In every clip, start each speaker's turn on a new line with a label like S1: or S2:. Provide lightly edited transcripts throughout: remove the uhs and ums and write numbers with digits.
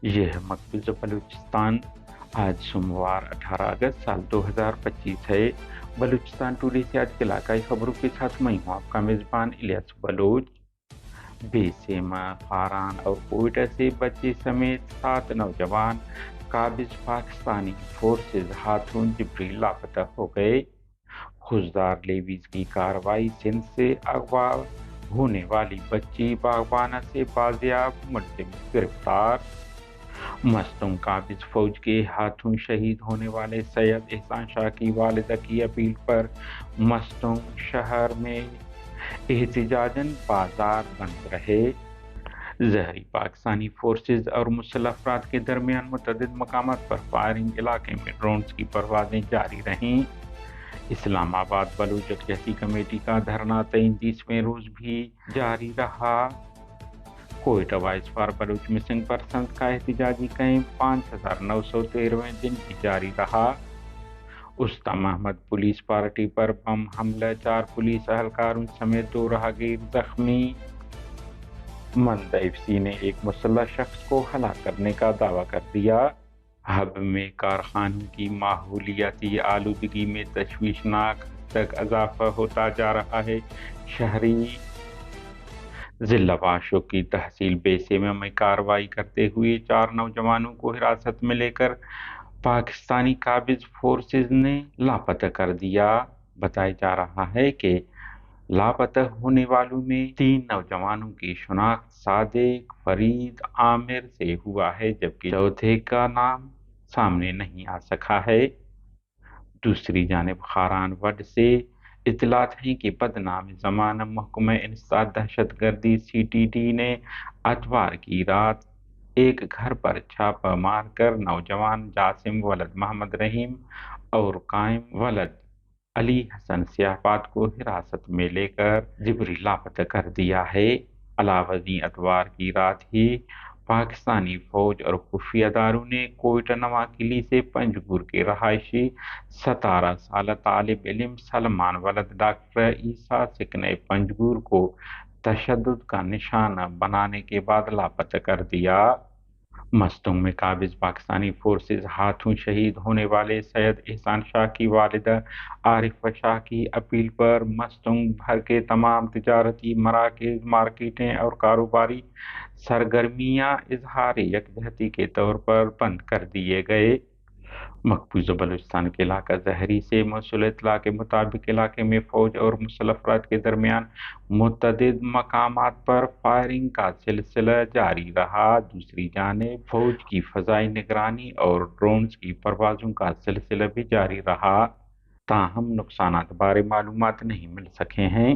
S1: یہ ہے مقبوضہ بلوچستان۔ آج سوموار 18 اگست سال 2025 ہے۔ بلوچستان ٹوڈے سے آج کے علاقائی خبروں کے ساتھ میں ہوں آپ کا میزبان الیاس بلوچ۔ بیسیما، فاران اور کوئٹہ سے بچے سمیت 7 نوجوان قابض، پاکستانی فورسز ہاتھوں جبری لاپتہ ہو گئے۔ خوزدار لیویز کی کارروائی، سندھ سے اغوا ہونے والی بچی باغبانہ سے بازیاب، ملزم گرفتار۔ مصدوم قابض، فوج کے ہاتھوں شہید ہونے والے سید احسان شاہ کی والدہ کی اپیل پر مصدوم شہر میں احتجاجاً بازار بند رہے۔ ظہری پاکستانی فورسز اور مسلح افراد کے درمیان متعدد مقامات پر فائرنگ، علاقے میں ڈرونز کی پروازیں جاری رہیں۔ اسلام آباد بلوچ یکجہتی کمیٹی کا دھرنا 33ویں روز بھی جاری رہا۔ Quetta voice for Baloch missing persons کا احتجاجی کیمپ 5913ویں دن بھی جاری رہا۔ استا محمد پولیس پارٹی پر بم حملہ، 4 پولیس اہلکاروں سمیت 2 راہگیر زخمی۔ مندہ FC نے ایک مسلح شخص کو ہلاک کرنے کا دعویٰ کر دیا۔ ہب میں کارخانوں کی ماحولیاتی آلودگی میں تشویشناک حد تک اضافہ ہوتا جا رہا ہے۔ شہری ضلع واشو کی تحصیل بیسیما میں کارروائی کرتے ہوئے 4 نوجوانوں کو حراست میں لے کر پاکستانی قابض فورسز نے لاپتہ کر دیا۔ بتایا جا رہا ہے کہ لاپتہ ہونے والوں میں 3 نوجوانوں کی شناخت صادق فرید عامر سے ہوا ہے، جبکہ چوتھے کا نام سامنے نہیں آ سکا ہے۔ دوسری جانب خاران وڈ سے اطلاعات ہیں کہ بدنام زمانہ محکمہ انسداد دہشت گردی CTD نے اتوار کی رات ایک گھر پر چھاپہ مار کر نوجوان جاسم ولد محمد رحیم اور قائم ولد علی حسن سیاپات کو حراست میں لے کر جبری لاپتہ کر دیا ہے۔ علاوہ ازیں اتوار کی رات ہی پاکستانی فوج اور خفیہ اداروں نے کوئٹہ نواکلی سے پنجگور کے رہائشی 17 سالہ طالب علم سلمان ولد ڈاکٹر عیسیٰ سکن پنجگور کو تشدد کا نشانہ بنانے کے بعد لاپتہ کر دیا۔ مصدوم میں قابض پاکستانی فورسز ہاتھوں شہید ہونے والے سید احسان شاہ کی والدہ عارفہ شاہ کی اپیل پر مصدوم بھر کے تمام تجارتی مراکز، مارکیٹیں اور کاروباری سرگرمیاں اظہار یکجہتی کے طور پر بند کر دیے گئے۔ مقبوضہ بلوچستان کے علاقہ ظہری سے موصول اطلاع کے مطابق علاقے میں فوج اور مسلح افراد کے درمیان متعدد مقامات پر فائرنگ کا سلسلہ جاری رہا۔ دوسری جانب فوج کی فضائی نگرانی اور ڈرونز کی پروازوں کا سلسلہ بھی جاری رہا، تاہم نقصانات بارے معلومات نہیں مل سکے ہیں۔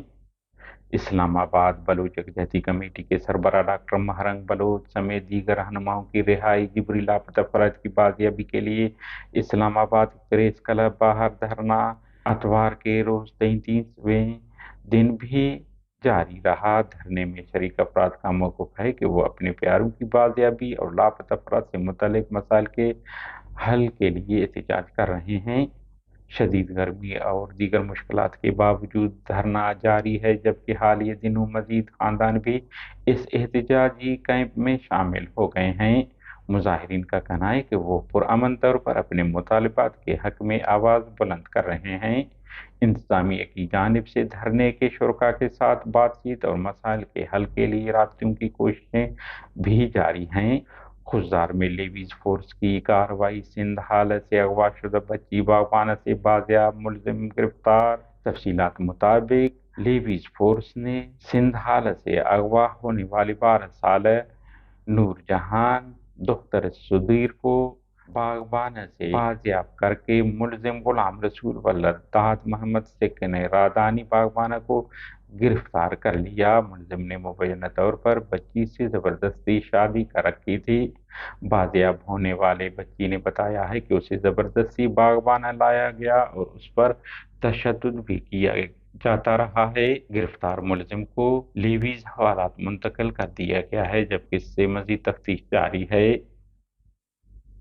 S1: اسلام آباد بلوچ یکجہتی کمیٹی کے سربراہ ڈاکٹر مہرنگ بلوچ سمیت دیگر رہنماؤں کی رہائی، جبری لاپتہ افراد کی بازیابی کے لیے اسلام آباد پریس کلب باہر دھرنا اتوار کے روز 33ویں دن بھی جاری رہا۔ دھرنے میں شریک افراد کا موقف ہے کہ وہ اپنے پیاروں کی بازیابی اور لاپتہ افراد سے متعلق مسائل کے حل کے لیے احتجاج کر رہے ہیں۔ شدید گرمی اور دیگر مشکلات کے باوجود دھرنا جاری ہے، جبکہ حالیہ دنوں مزید خاندان بھی اس احتجاجی کیمپ میں شامل ہو گئے ہیں۔ مظاہرین کا کہنا ہے کہ وہ پرامن طور پر اپنے مطالبات کے حق میں آواز بلند کر رہے ہیں۔ انتظامیہ کی جانب سے دھرنے کے شرکاء کے ساتھ بات چیت اور مسائل کے حل کے لیے رابطوں کی کوششیں بھی جاری ہیں۔ خوزدار میں لیویز فورس کی کارروائی، سندھ حالت سے اغوا شدہ بچی باغبانہ سے بازیاب، ملزم گرفتار۔ تفصیلات مطابق لیویز فورس نے سندھ حالت سے اغوا ہونے والی 12 سالہ نور جہان دختر صدیر کو باغبانہ سے بازیاب کر کے ملزم غلام رسول ولد داد محمد سکن رادانی باغبانہ کو گرفتار کر لیا۔ ملزم نے مبینہ طور پر بچی سے زبردستی شادی کر رکھی تھی۔ بازیاب ہونے والے بچی نے بتایا ہے کہ اسے زبردستی باغبانہ لایا گیا اور اس پر تشدد بھی کیا جاتا رہا ہے۔ گرفتار ملزم کو لیویز حوالات منتقل کر دیا گیا ہے، جبکہ اس سے مزید تفتیش جاری ہے۔